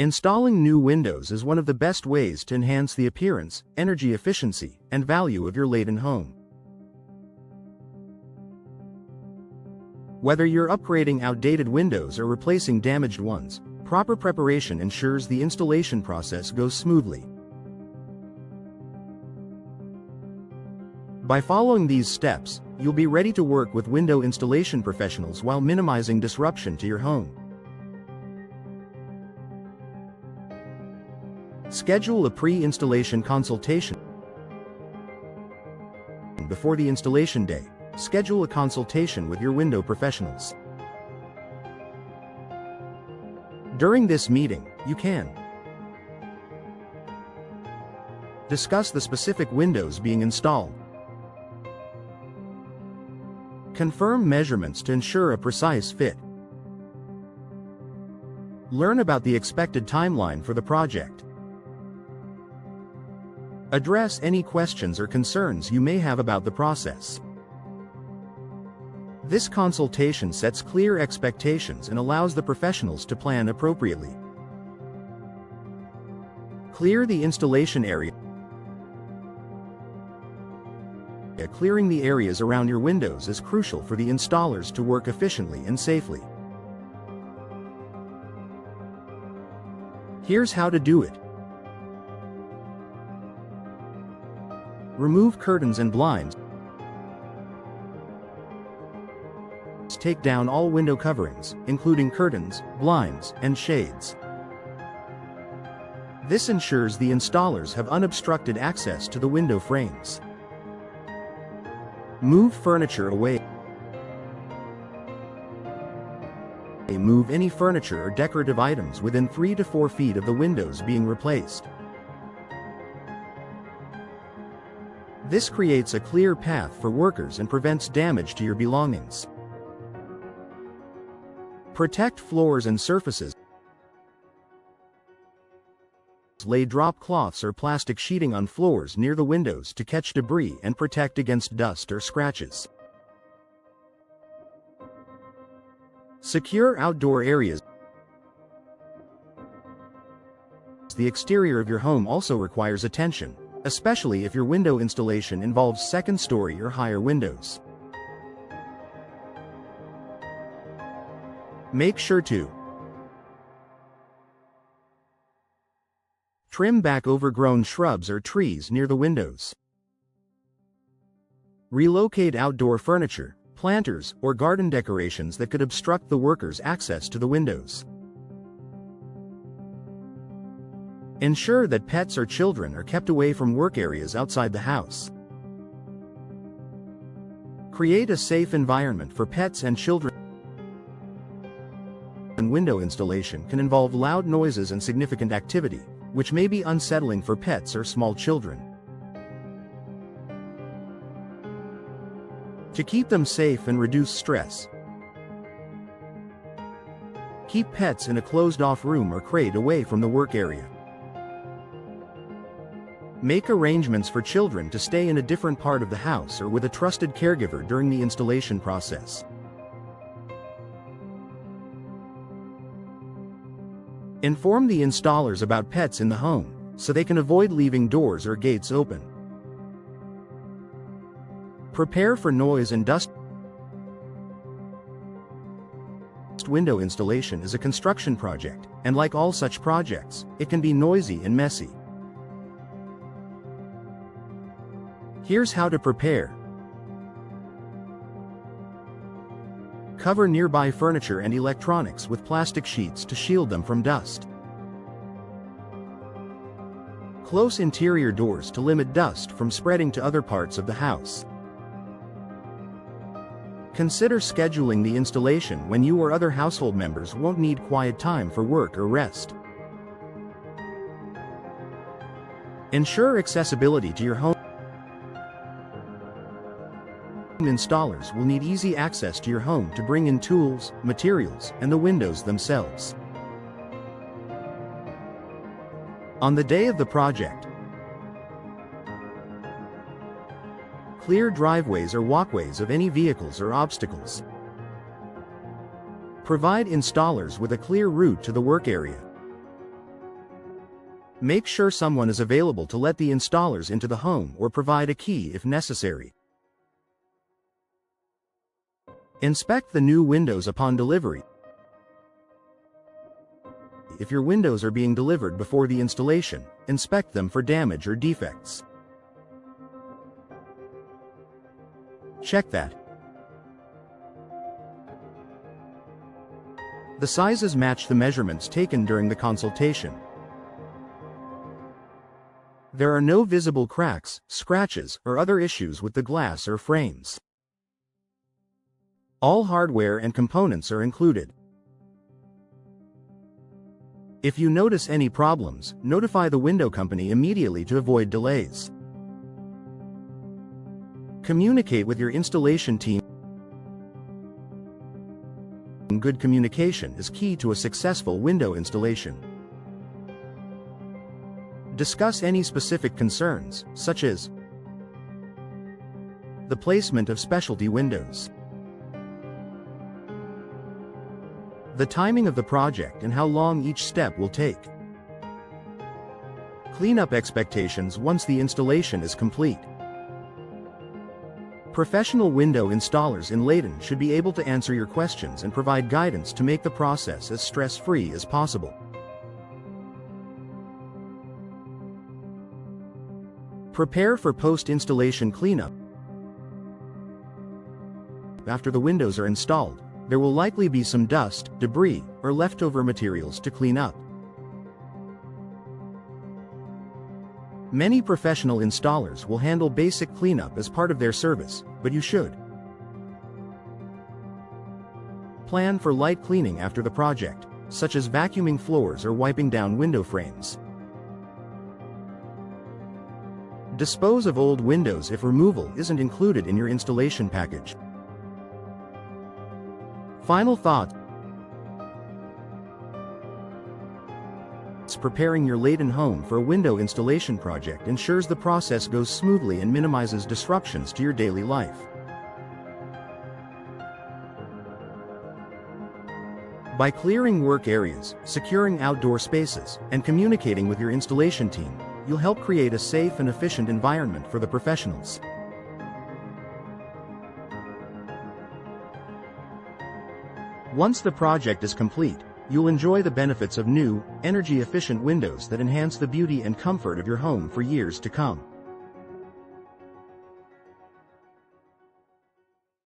Installing new windows is one of the best ways to enhance the appearance, energy efficiency, and value of your Layton home. Whether you're upgrading outdated windows or replacing damaged ones, proper preparation ensures the installation process goes smoothly. By following these steps, you'll be ready to work with window installation professionals while minimizing disruption to your home. Schedule a pre-installation consultation. Before the installation day, schedule a consultation with your window professionals. During this meeting, you can discuss the specific windows being installed, confirm measurements to ensure a precise fit, learn about the expected timeline for the project, address any questions or concerns you may have about the process. This consultation sets clear expectations and allows the professionals to plan appropriately. Clear the installation area. Clearing the areas around your windows is crucial for the installers to work efficiently and safely. Here's how to do it. Remove curtains and blinds. Take down all window coverings, including curtains, blinds, and shades. This ensures the installers have unobstructed access to the window frames. Move furniture away. Move any furniture or decorative items within 3 to 4 feet of the windows being replaced. This creates a clear path for workers and prevents damage to your belongings. Protect floors and surfaces. Lay drop cloths or plastic sheeting on floors near the windows to catch debris and protect against dust or scratches. Secure outdoor areas. The exterior of your home also requires attention, especially if your window installation involves second-story or higher windows. Make sure to trim back overgrown shrubs or trees near the windows. Relocate outdoor furniture, planters, or garden decorations that could obstruct the workers' access to the windows. Ensure that pets or children are kept away from work areas outside the house. Create a safe environment for pets and children. Window installation can involve loud noises and significant activity, which may be unsettling for pets or small children. To keep them safe and reduce stress, keep pets in a closed-off room or crate away from the work area. Make arrangements for children to stay in a different part of the house or with a trusted caregiver during the installation process. Inform the installers about pets in the home, so they can avoid leaving doors or gates open. Prepare for noise and dust. Window installation is a construction project, and like all such projects, it can be noisy and messy. Here's how to prepare. Cover nearby furniture and electronics with plastic sheets to shield them from dust. Close interior doors to limit dust from spreading to other parts of the house. Consider scheduling the installation when you or other household members won't need quiet time for work or rest. Ensure accessibility to your home. Installers will need easy access to your home to bring in tools, materials, and the windows themselves. On the day of the project, clear driveways or walkways of any vehicles or obstacles. Provide installers with a clear route to the work area. Make sure someone is available to let the installers into the home or provide a key if necessary. Inspect the new windows upon delivery. If your windows are being delivered before the installation, inspect them for damage or defects. Check that the sizes match the measurements taken during the consultation. There are no visible cracks, scratches, or other issues with the glass or frames. All hardware and components are included. If you notice any problems, notify the window company immediately to avoid delays. Communicate with your installation team. Good communication is key to a successful window installation. Discuss any specific concerns, such as the placement of specialty windows, the timing of the project and how long each step will take, cleanup expectations once the installation is complete. Professional window installers in Layton should be able to answer your questions and provide guidance to make the process as stress-free as possible. Prepare for post-installation cleanup. After the windows are installed, there will likely be some dust, debris, or leftover materials to clean up. Many professional installers will handle basic cleanup as part of their service, but you should plan for light cleaning after the project, such as vacuuming floors or wiping down window frames. Dispose of old windows if removal isn't included in your installation package. Final thoughts. Preparing your Layton home for a window installation project ensures the process goes smoothly and minimizes disruptions to your daily life. By clearing work areas, securing outdoor spaces, and communicating with your installation team, you'll help create a safe and efficient environment for the professionals. Once the project is complete, you'll enjoy the benefits of new, energy-efficient windows that enhance the beauty and comfort of your home for years to come.